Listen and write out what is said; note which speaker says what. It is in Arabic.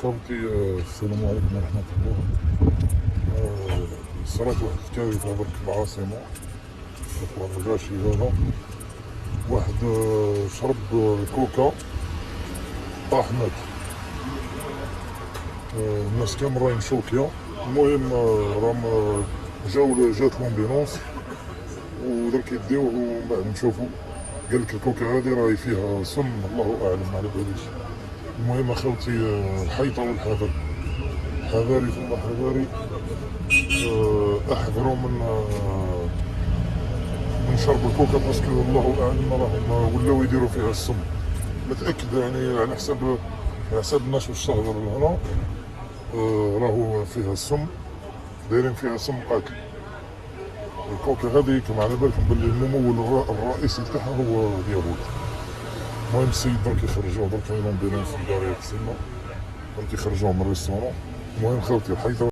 Speaker 1: خاوتي، السلام عليكم ورحمة الله. صرات واحد الكارثة برك في العاصمة، في الرقاشي هذا. واحد شرب كوكا طاح مات. الناس كامل راهم شوكيا. المهم راهم جات لومبيلونس ودرك يديوه ومن بعد نشوفو. قالك الكوكا هادي راهي فيها سم، الله اعلم على باليش. المهم اخوتي، الحيطة والحذر، حذاري ثم حذاري. احذروا من شرب الكوكا، باسكو الله اعلم راهم ولاو يديروا فيها السم. متاكد يعني على حساب الناس واش تهضر هنا، راهو فيها السم، دايرين فيها سم قاتل. الكوكا هذه كما على بالكم باللي الممول الرئيسي تاعها هو اليهود. المهم السيد درك يخرجوه، درك لومبيلونس في دار يغسلنا، درك يخرجوه من الريستورون. المهم خوتي الحيطة